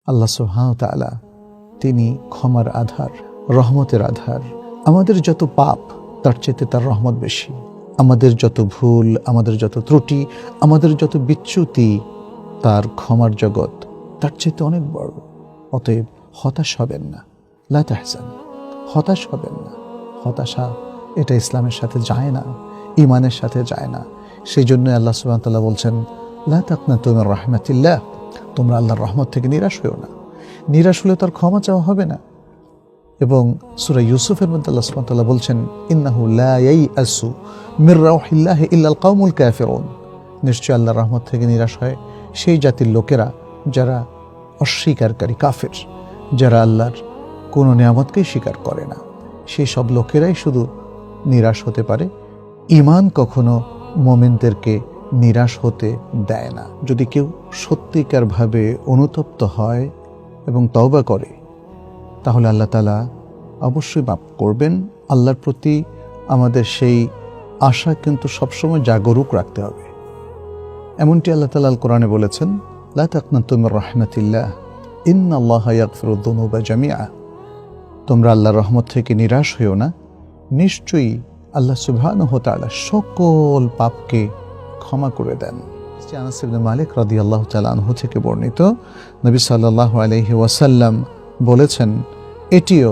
আল্লাহ সুবহানাহু ওয়া তাআলা তিনি ক্ষমার আধার, রহমতের আধার। আমাদের যত পাপ তার চেয়ে তার রহমত বেশি। আমাদের যত ভুল, আমাদের যত ত্রুটি, আমাদের যত বিচ্যুতি, তার ক্ষমার জগৎ তার চেয়ে অনেক বড়। অতএব হতাশ হবেন না, লা তাহজান, হতাশ হবেন না। হতাশা এটা ইসলামের সাথে যায় না, ঈমানের সাথে যায় না। সেই জন্য আল্লাহ সুবহানাহু ওয়া তাআলা বলছেন, লা তাকনাতু মির রাহমাতিল্লাহ, তোমরা আল্লাহর রহমত থেকে নিরাশ হও না। নিরাশ হলে তার ক্ষমা চাওয়া হবে না। এবং সূরা ইউসুফের মধ্যে আল্লাহ সুবহানাহু ওয়া তাআলা বলছেন, ইন্নাহু লা ইয়াইআসু মির রাউহিল্লাহি ইল্লাল কওমুল কাফিরুন, নিশ্চয় আল্লাহর রহমত থেকে নিরাশ হয় সেই জাতির লোকেরা যারা অস্বীকারী, কাফের, যারা আল্লাহর কোনো নিয়ামতকেই স্বীকার করে না। সেই সব লোকেরাই শুধু নিরাশ হতে পারে। ঈমান কখনো মুমিনদেরকে নিরাশ হতে দেয় না। যদি কেউ সত্যিকারভাবে অনুতপ্ত হয় এবং তওবা করে, তাহলে আল্লাহ তাআলা অবশ্যই মাফ করবেন। আল্লাহর প্রতি আমাদের সেই আশা কিন্তু সবসময় জাগরুক রাখতে হবে। এমনটি আল্লাহ তাআলা আল কোরআনে বলেছেন, লা তাকনাতু মির রাহমাতিল্লাহ ইন্নাল্লাহা ইয়াগফিরুদ যুনুবা জামিআ, তোমরা আল্লাহর রহমত থেকে নিরাশ হইও না, নিশ্চয়ই আল্লাহ সুবহানাহু ওয়া তাআলা সকল পাপকে ক্ষমা করে দেন। আনাস ইবনে মালিক রাদিয়াল্লাহু তাআলা আনহু থেকে বর্ণিত, নবী সাল্লাল্লাহু আলাইহি ওয়াসাল্লাম বলেছেন, এটিও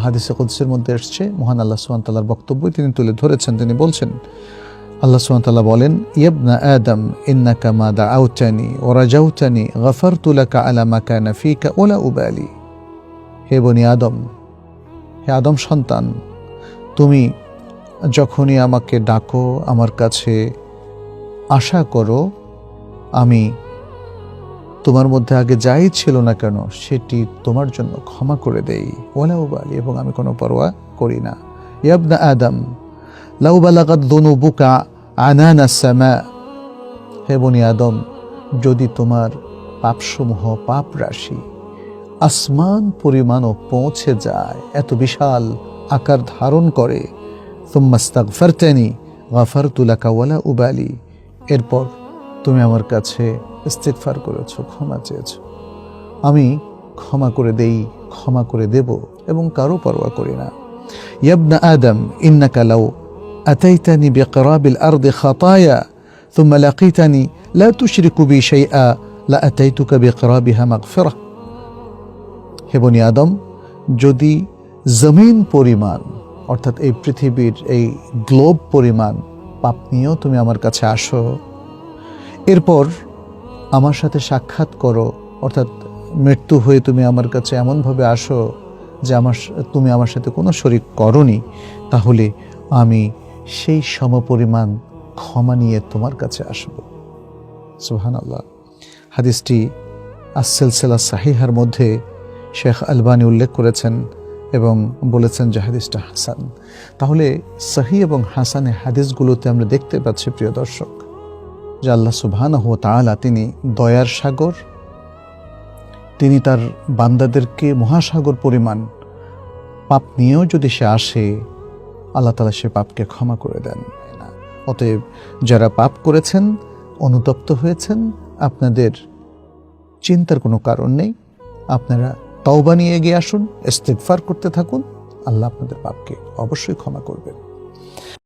হাদিসে কুদসির মধ্যে এসেছে, মহান আল্লাহ সুবহানাহু ওয়া তাআলার বক্তব্য তিনি তুলে ধরেছেন। তিনি বলছেন, আল্লাহ সুবহানাহু ওয়া তাআলা বলেন, ইবনা আদম ইন্নাকা মা দাআউতানি ওয়া রাজাউতানি গফারতু লাকা আলা মা কানা ফিকা ওয়া লা উবালি। হে বনি আদম, হে আদম সন্তান, তুমি যখনই আমাকে ডাকো, আমার কাছে আশা করো, আমি তোমার মধ্যে আগে যাই ছিল না কেন সেটি তোমার জন্য ক্ষমা করে দেই, ওয়ালা উবালি, এবং আমি কোনো পরোয়া করি না। ইবনা আদম লাউ বালাগাত যুনুবুকা আনানা সামা, হে বনি আদম, যদি তোমার পাপসমূহ, পাপ রাশি আসমান পরিমাণও পৌঁছে যায়, এত বিশাল আকার ধারণ করে, সুম্মা ইস্তাগফারতানি গফারতু লাকা ওয়ালা উবালি, এরপর তুমি আমার কাছে ইস্তিগফার করেছো, ক্ষমা চেয়েছো, আমি ক্ষমা করে দেই, ক্ষমা করে দেব, এবং কারো পরোয়া করি না। ইবনা আদম ইন্নাকা লাউ আতাইতানি বিকরাবিল আরদি খাতায়া সুম্মা লাকিতানি লা তুশরিকু বি শাইআ লা আতাইতুকা বিকরাবিহা মাগফিরাহ, হে বনি আদম, যদি জমিন পরিমাণ, অর্থাৎ এই পৃথিবীর এই গ্লোব পরিমাণ পাপ নিয়েও তুমি আমার কাছে আসো, এরপর আমার সাথে সাক্ষাৎ করো, অর্থাৎ মৃত্যু হয়ে তুমি আমার কাছে এমনভাবে আসো যে তুমি আমার সাথে কোনো শরীক করনি, তাহলে আমি সেই সমপরিমাণ ক্ষমা নিয়ে তোমার কাছে আসব। সুবহানাল্লাহ। হাদিসটি আস-সিলসিলা সাহিহার মধ্যে শেখ আলবানী উল্লেখ করেছেন এবং বলেছেন যে হাদিসটা হাসান। তাহলে সহিহ এবং হাসানে হাদিসগুলোতে আমরা দেখতে পাচ্ছি, প্রিয় দর্শক, যে আল্লাহ সুবহানাহু ওয়া তাআলা তিনি দয়ার সাগর, তিনি তার বান্দাদেরকে মহাসাগর পরিমাণ পাপ নিয়েও যদি সে আসে, আল্লাহ তাআলা সে পাপকে ক্ষমা করে দেন। অতএব যারা পাপ করেছেন, অনুতপ্ত হয়েছেন, আপনাদের চিন্তার কোনো কারণ নেই। আপনারা তওবা নিয়ে এগিয়ে আসুন, ইস্তিগফার করতে থাকুন, আল্লাহ আপনাদের পাপকে অবশ্যই ক্ষমা করবেন।